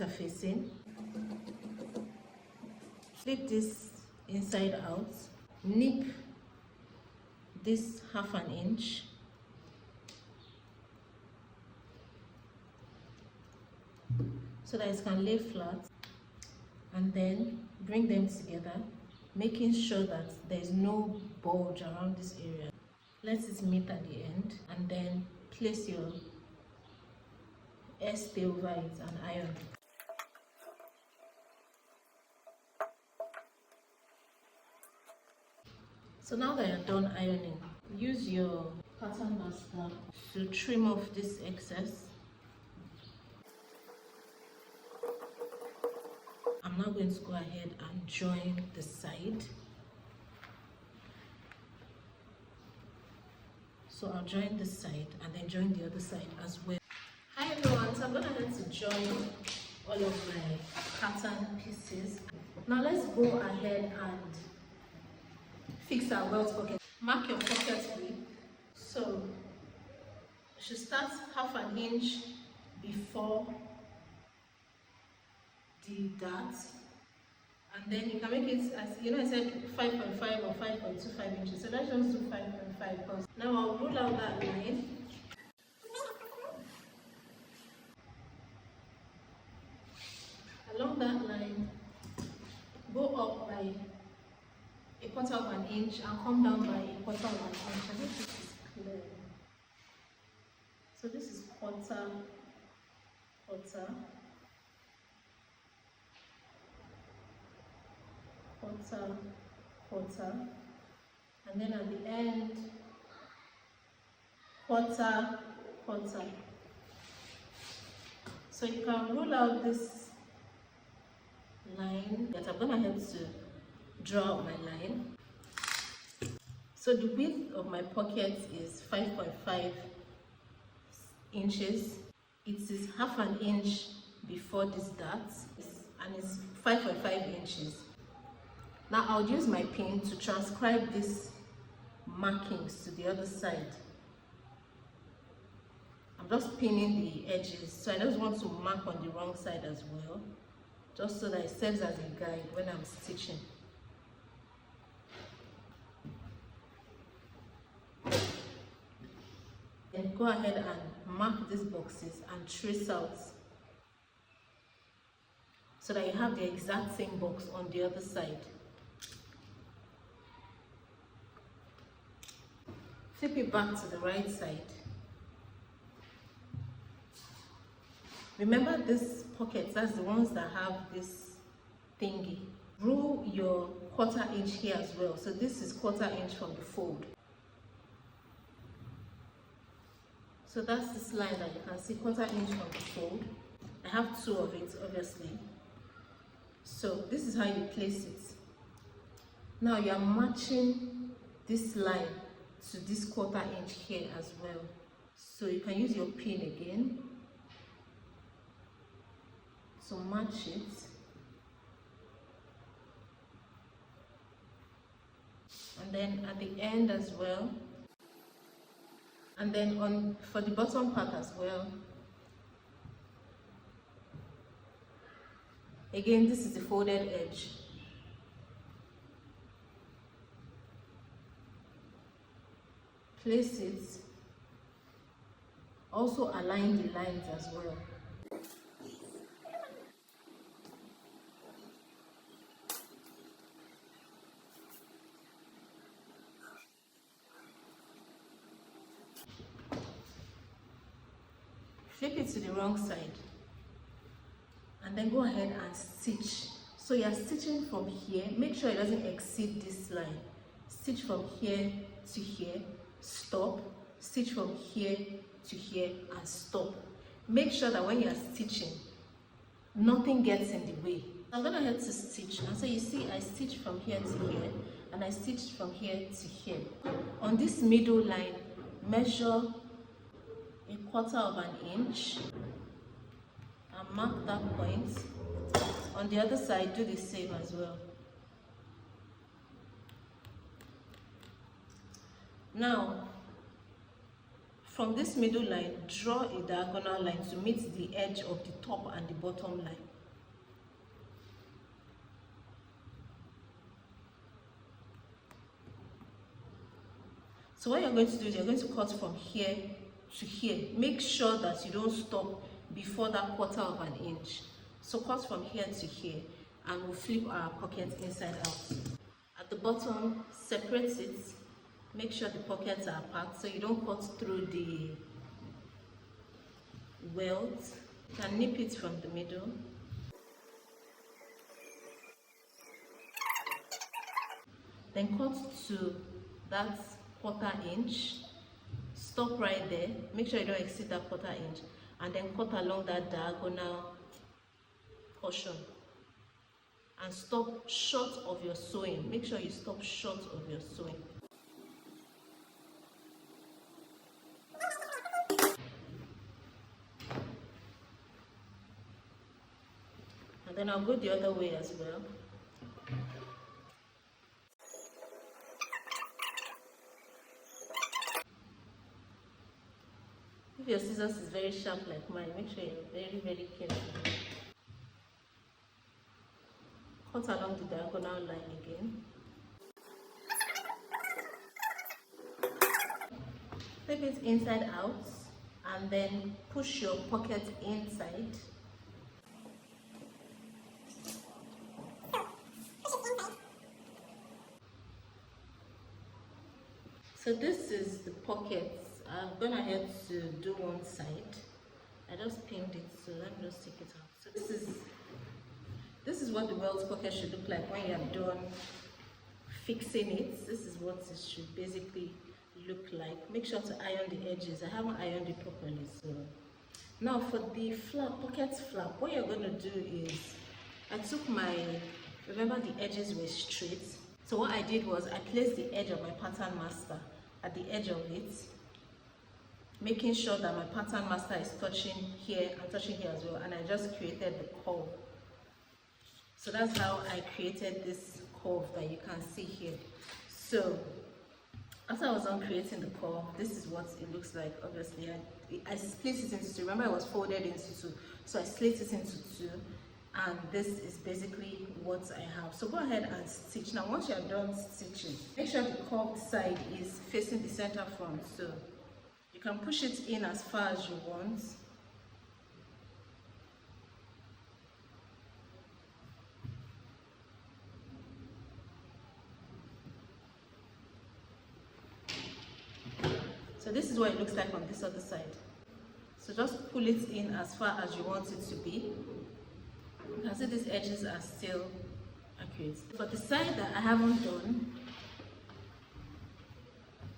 interfacing. Flip this inside out, nip this 1/2 inch, so that it can lay flat, and then bring them together, making sure that there is no bulge around this area. Let it meet at the end, and then place your airstay over it and iron. So now that you're done ironing, use your pattern master to trim off this excess. I'm now going to go ahead and join the side. So I'll join this side and then join the other side as well. Hi everyone, so I'm going to join all of my pattern pieces. Now let's go ahead and fix our welt pocket. Mark your pocket width. So you should start 1/2 inch before the dart, and then you can make it, as you know, I said 5.5 or 5.25 inches, so let's just do 5.5. Now I'll rule out that line. Along that line, go up by 1/4 inch and come down by 1/4 inch. I think this is clear. So this is quarter, quarter, quarter, quarter, and then at the end, quarter, quarter. So you can rule out this line, but I'm gonna have to draw out my line. So the width of my pocket is 5.5 inches. It is 1/2 inch before this dart, and it's 5.5 inches. Now I'll use my pin to transcribe these markings to the other side. I'm just pinning the edges, so I just want to mark on the wrong side as well, just so that it serves as a guide when I'm stitching. Then go ahead and mark these boxes and trace out, so that you have the exact same box on the other side. Flip it back to the right side. Remember these pockets, that's the ones that have this thingy. Rule your 1/4 inch here as well. So this is 1/4 inch from the fold. So that's this line that you can see, 1/4 inch from the fold. I have 2 of it, obviously. So this is how you place it. Now you are matching this line to this 1/4 inch here as well. So you can use your pin again to match it. And then at the end as well. And then on for the bottom part as well. Again, this is the folded edge. Place it. Also align the lines as well. Flip it to the wrong side, and then go ahead and stitch. So you're stitching from here. Make sure it doesn't exceed this line. Stitch from here to here, stop, stitch from here to here, and stop. Make sure that when you're stitching, nothing gets in the way. I'm gonna head to stitch, and so you see I stitch from here to here, and I stitched from here to here. On this middle line, measure 1/4 inch and mark that point. On the other side, do the same as well. Now, from this middle line, draw a diagonal line to meet the edge of the top and the bottom line. So what you're going to do is you're going to cut from here to here. Make sure that you don't stop before that 1/4 of an inch. So cut from here to here, and we'll flip our pocket inside out. At the bottom, separate it. Make sure the pockets are apart so you don't cut through the welt. You can nip it from the middle. Then cut to that 1/4 inch. Stop right there. Make sure you don't exceed that 1/4 inch. And then cut along that diagonal portion. And stop short of your sewing. Make sure you stop short of your sewing. And then I'll go the other way as well. If your scissors is very sharp like mine, make sure you're very, very careful. Cut along the diagonal line again. Flip it inside out and then push your pocket inside. So this is the pocket. I've gone ahead to do one side. I just pinned it, so let me just take it out. So this is what the welt pocket should look like when you're done fixing it. This is what it should basically look like. Make sure to iron the edges. I haven't ironed it properly, so now for the flap, pocket flap, what you're going to do is I took my, remember the edges were straight, so what I did was I placed the edge of my pattern master at the edge of it, making sure that my pattern master is touching here and touching here as well, and I just created the curve. So that's how I created this curve that you can see here. So after I was done creating the curve, this is what it looks like. Obviously I split it into two. Remember, it was folded into two, so I split it into two, and this is basically what I have. So go ahead and stitch. Now once you're done stitching, make sure the curved side is facing the center front, so you can push it in as far as you want. So this is what it looks like on this other side. So just pull it in as far as you want it to be. You can see these edges are still accurate. But the side that I haven't done,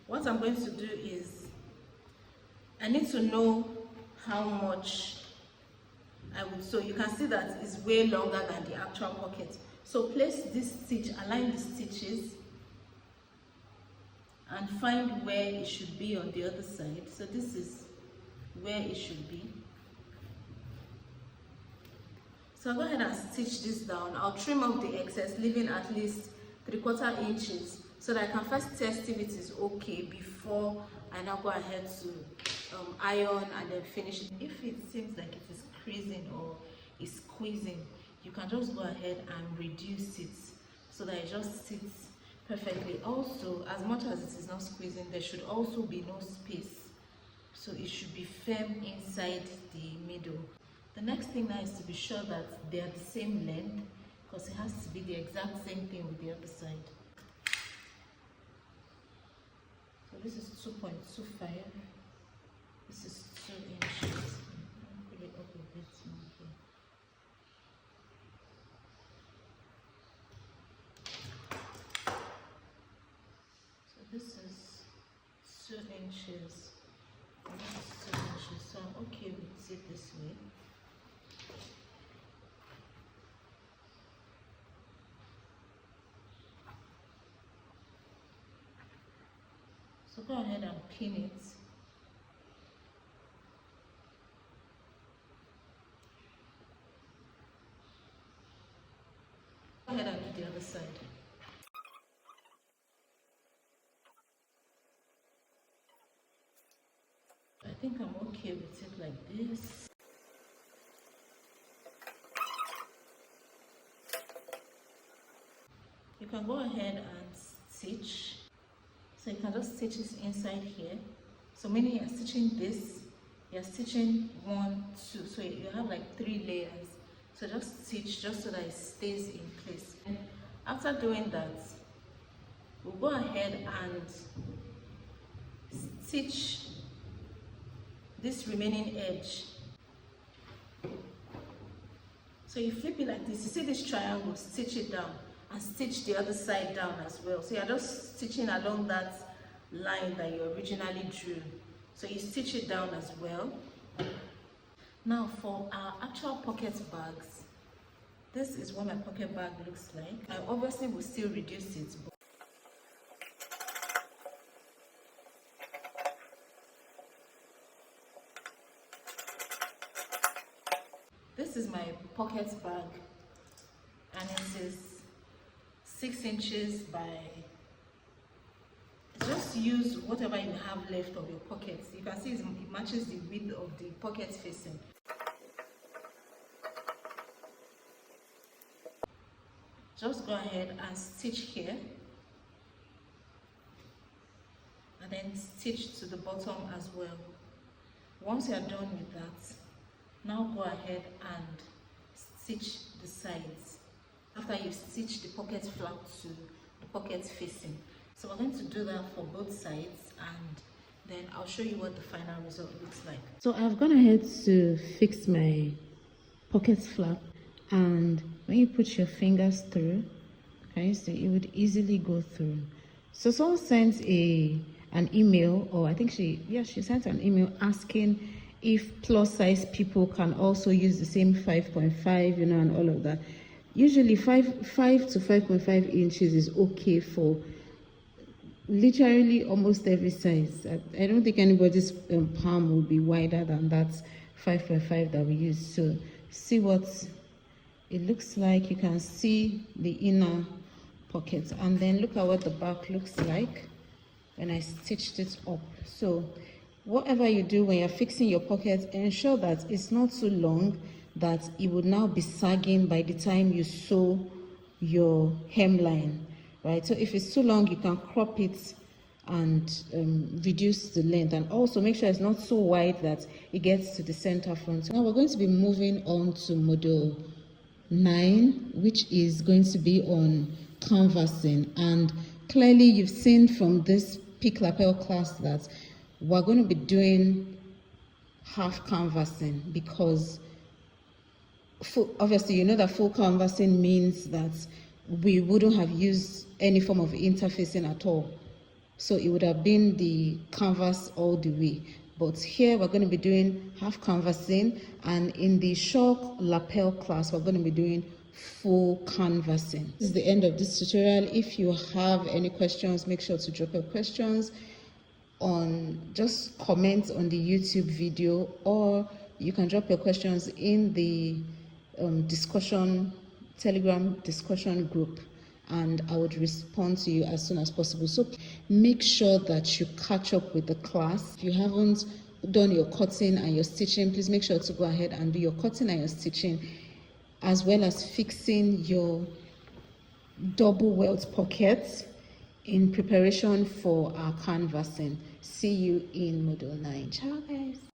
what I'm going to do is I need to know how much I would sew. You can see that it's way longer than the actual pocket. So place this stitch, align the stitches, and find where it should be on the other side. So this is where it should be. So I'll go ahead and stitch this down. I'll trim off the excess, leaving at least 3/4 inches, so that I can first test if it is okay before I now go ahead to iron and then finish it. If it seems like it is creasing or is squeezing, you can just go ahead and reduce it so that it just sits perfectly. Also, as much as it is not squeezing, there should also be no space, so it should be firm inside the middle. The next thing now is to be sure that they are the same length, because it has to be the exact same thing with the other side. So this is 2.25. This is 2 inches. Pull it up a bit more here. So this is 2 inches. And this is 2 inches. So I'm okay with it this way. So go ahead and pin it. Go ahead and do the other side. I think I'm okay with it like this. You can go ahead and stitch. So you can just stitch it inside here. So meaning you're stitching this, you're stitching 1, 2, so you have like 3 layers. So just stitch just so that it stays in place. And after doing that, we'll go ahead and stitch this remaining edge. So you flip it like this. You see this triangle, stitch it down and stitch the other side down as well. So you're just stitching along that line that you originally drew. So you stitch it down as well. Now for our actual pocket bags, this is what my pocket bag looks like. I obviously will still reduce it. This is my pocket bag, and it is 6 inches by, just use whatever you have left of your pockets. You can see it matches the width of the pocket facing. Just go ahead and stitch here, and then stitch to the bottom as well. Once you are done with that, now go ahead and stitch the sides after you stitch the pocket flap to the pocket facing. So we're going to do that for both sides, and then I'll show you what the final result looks like. So I've gone ahead to fix my pocket flap, and when you put your fingers through, can you see it would easily go through. So someone sent an email, or I think she sent an email asking if plus size people can also use the same 5.5, you know, and all of that. Usually 5 to 5.5 inches is okay for literally almost every size. I don't think anybody's palm will be wider than that 5.5 that we use. So see what it looks like. You can see the inner pocket, and then look at what the back looks like when I stitched it up. So whatever you do when you're fixing your pocket, ensure that it's not too long that it would now be sagging by the time you sew your hemline, right? So if it's too long, you can crop it and reduce the length, and also make sure it's not so wide that it gets to the center front. Now we're going to be moving on to module 9, which is going to be on canvassing. And clearly you've seen from this Lapel class that we're going to be doing half canvassing, because obviously you know that full canvassing means that we wouldn't have used any form of interfacing at all. So it would have been the canvas all the way. But here we're going to be doing half canvassing, and in the short lapel class we're going to be doing full canvassing. This is the end of this tutorial. If you have any questions, make sure to drop your questions just comment on the YouTube video, or you can drop your questions in the Telegram discussion group, and I would respond to you as soon as possible. So make sure that you catch up with the class. If you haven't done your cutting and your stitching, please make sure to go ahead and do your cutting and your stitching, as well as fixing your double welt pockets in preparation for our canvassing. See you in module 9. Ciao guys.